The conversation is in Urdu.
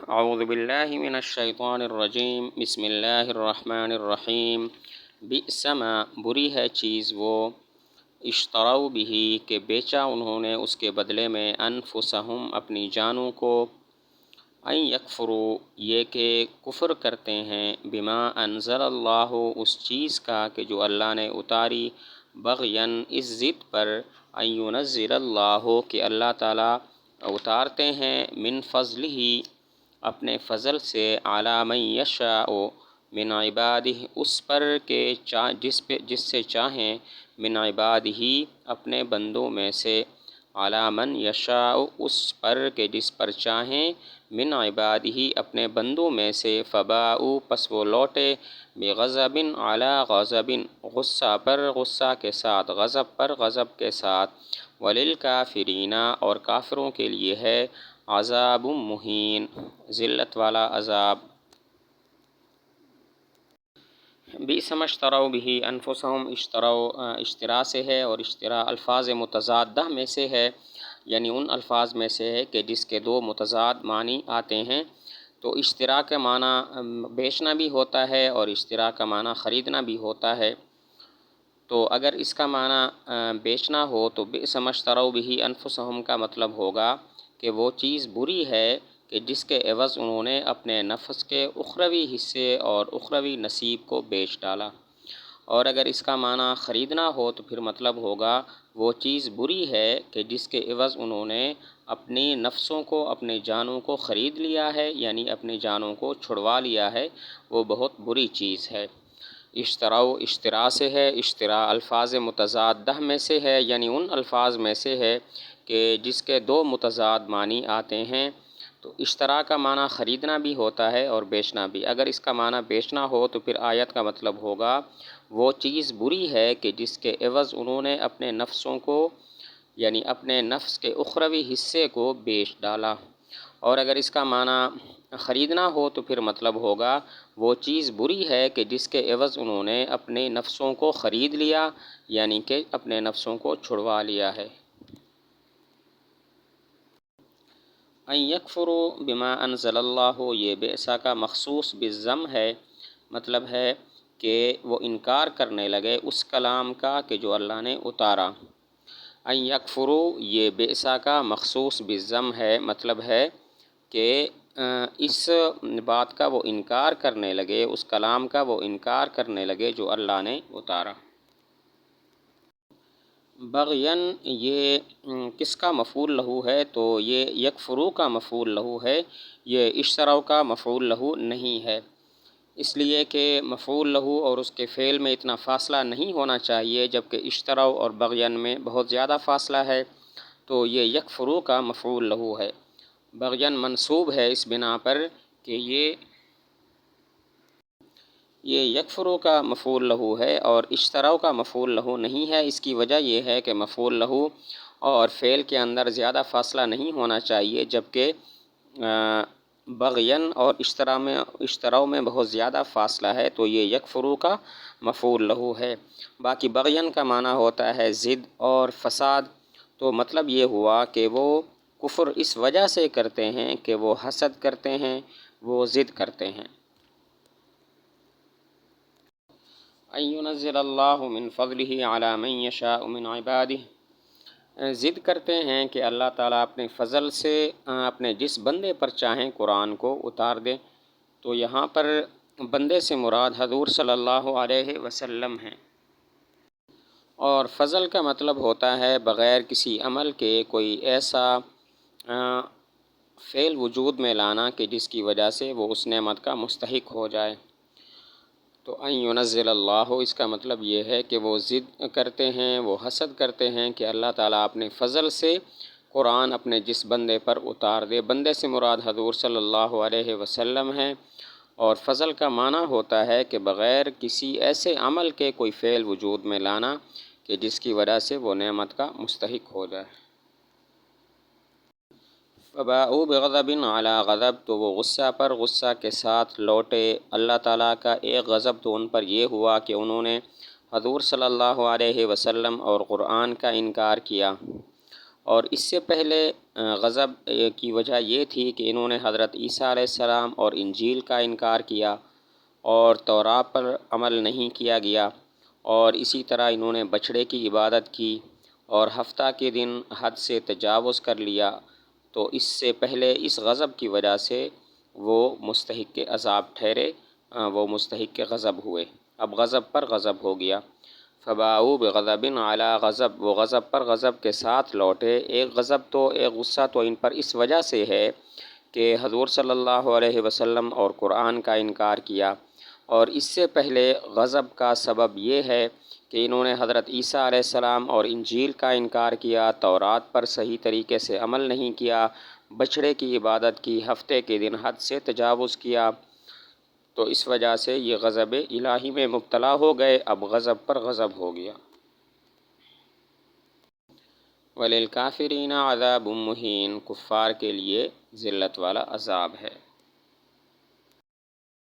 اعوذ باللہ من الشیطان الرجیم بسم اللہ الرحمن الرحیم بئس ما بری ہے چیز وہ اشتروا بہ کہ بیچا انہوں نے اس کے بدلے میں انفسہم اپنی جانوں کو ان یکفروا یہ کہ کفر کرتے ہیں بما انزل اللہ اس چیز کا کہ جو اللہ نے اتاری بغین اس ضد پر ان ینزل اللہ کہ اللہ تعالیٰ اتارتے ہیں من فضلہ اپنے فضل سے علی من یشاء من عبادہ اس پر کہ جس سے چاہیں من عبادہ اپنے بندوں میں سے علی من یشاء اس پر کہ جس پر چاہیں من عبادہ اپنے بندوں میں سے فباؤ پس وہ لوٹے بغضب علی غضب غصہ پر غصہ کے ساتھ غضب پر غضب کے ساتھ وللکافرین اور کافروں کے لیے ہے عذاب مہین ذلت والا عذاب بئس ما اشتروا بہ انفسہم اشترا سے ہے اور اشترا الفاظ متضادہ میں سے ہے، یعنی ان الفاظ میں سے ہے کہ جس کے دو متضاد معنی آتے ہیں۔ تو اشترا کا معنی بیچنا بھی ہوتا ہے اور اشترا کا معنی خریدنا بھی ہوتا ہے۔ تو اگر اس کا معنی بیچنا ہو تو بئس ما اشتروا بہ انفسہم کا مطلب ہوگا کہ وہ چیز بری ہے کہ جس کے عوض انہوں نے اپنے نفس کے اخروی حصے اور اخروی نصیب کو بیچ ڈالا۔ اور اگر اس کا معنی خریدنا ہو تو پھر مطلب ہوگا وہ چیز بری ہے کہ جس کے عوض انہوں نے اپنی نفسوں کو اپنے جانوں کو خرید لیا ہے، یعنی اپنی جانوں کو چھڑوا لیا ہے، وہ بہت بری چیز ہے۔ اشترا سے ہے، اشترا الفاظ متضادہ میں سے ہے، یعنی ان الفاظ میں سے ہے کہ جس کے دو متضاد معنی آتے ہیں۔ تو اشترا کا معنی خریدنا بھی ہوتا ہے اور بیچنا بھی۔ اگر اس کا معنی بیچنا ہو تو پھر آیت کا مطلب ہوگا وہ چیز بری ہے کہ جس کے عوض انہوں نے اپنے نفسوں کو، یعنی اپنے نفس کے اخروی حصے کو بیچ ڈالا۔ اور اگر اس کا معنی خریدنا ہو تو پھر مطلب ہوگا وہ چیز بری ہے کہ جس کے عوض انہوں نے اپنے نفسوں کو خرید لیا، یعنی کہ اپنے نفسوں کو چھڑوا لیا ہے۔ ان یکفروا بما انزل اللہ یہ بئسا کا مخصوص بالضم ہے، مطلب ہے کہ وہ انکار کرنے لگے اس کلام کا کہ جو اللہ نے اتارا۔ ان یکفروا یہ بئسا کا مخصوص بالضم ہے، مطلب ہے کہ اس بات کا وہ انکار کرنے لگے، اس کلام کا وہ انکار کرنے لگے جو اللہ نے اتارا۔ بغین یہ کس کا مفعول لہو ہے؟ تو یہ یکفروا کا مفعول لہو ہے، یہ اشتروا کا مفعول لہو نہیں ہے، اس لیے کہ مفعول لہو اور اس کے فعل میں اتنا فاصلہ نہیں ہونا چاہیے، جبکہ اشتروا اور بغین میں بہت زیادہ فاصلہ ہے، تو یہ یکفروا کا مفعول لہو ہے۔ بغین منصوب ہے اس بنا پر کہ یہ یکفروا کا مفعول لہو ہے اور اشتروا کا مفعول لہو نہیں ہے۔ اس کی وجہ یہ ہے کہ مفعول لہو اور فعل کے اندر زیادہ فاصلہ نہیں ہونا چاہیے، جبکہ بغین اور اشتروا میں بہت زیادہ فاصلہ ہے، تو یہ یکفروا کا مفعول لہو ہے۔ باقی بغین کا معنی ہوتا ہے ضد اور فساد، تو مطلب یہ ہوا کہ وہ کفر اس وجہ سے کرتے ہیں کہ وہ حسد کرتے ہیں، وہ ضد کرتے ہیں۔ ان ینزل اللہ من فضلہ علی من یشاء من عبادہ، ضد کرتے ہیں کہ اللہ تعالیٰ اپنے فضل سے اپنے جس بندے پر چاہیں قرآن کو اتار دے۔ تو یہاں پر بندے سے مراد حضور صلی اللہ علیہ وسلم ہیں، اور فضل کا مطلب ہوتا ہے بغیر کسی عمل کے کوئی ایسا فعل وجود میں لانا کہ جس کی وجہ سے وہ اس نعمت کا مستحق ہو جائے۔ تو ان ینزل اللہ اس کا مطلب یہ ہے کہ وہ ضد کرتے ہیں، وہ حسد کرتے ہیں کہ اللہ تعالیٰ اپنے فضل سے قرآن اپنے جس بندے پر اتار دے۔ بندے سے مراد حضور صلی اللہ علیہ وسلم ہیں، اور فضل کا معنی ہوتا ہے کہ بغیر کسی ایسے عمل کے کوئی فعل وجود میں لانا کہ جس کی وجہ سے وہ نعمت کا مستحق ہو جائے۔ فباؤ بغضب علی غضب، تو وہ غصہ پر غصہ کے ساتھ لوٹے۔ اللہ تعالیٰ کا ایک غضب تو ان پر یہ ہوا کہ انہوں نے حضور صلی اللہ علیہ وسلم اور قرآن کا انکار کیا، اور اس سے پہلے غضب کی وجہ یہ تھی کہ انہوں نے حضرت عیسیٰ علیہ السلام اور انجیل کا انکار کیا اور تورات پر عمل نہیں کیا گیا، اور اسی طرح انہوں نے بچھڑے کی عبادت کی اور ہفتہ کے دن حد سے تجاوز کر لیا۔ تو اس سے پہلے اس غضب کی وجہ سے وہ مستحق عذاب ٹھہرے، وہ مستحق غضب ہوئے۔ اب غضب پر غضب ہو گیا۔ فباؤ بغضب علی غضب، وہ غضب پر غضب کے ساتھ لوٹے۔ ایک غضب تو ایک غصہ تو ان پر اس وجہ سے ہے کہ حضور صلی اللہ علیہ وسلم اور قرآن کا انکار کیا، اور اس سے پہلے غضب کا سبب یہ ہے کہ انہوں نے حضرت عیسیٰ علیہ السلام اور انجیل کا انکار کیا، تورات پر صحیح طریقے سے عمل نہیں کیا، بچھڑے کی عبادت کی، ہفتے کے دن حد سے تجاوز کیا، تو اس وجہ سے یہ غضب الہی میں مبتلا ہو گئے۔ اب غضب پر غضب ہو گیا۔ وَلِلْكَافِرِينَ عَذَابٌ مُّهِينٌ، کفار کے لیے ذلت والا عذاب ہے۔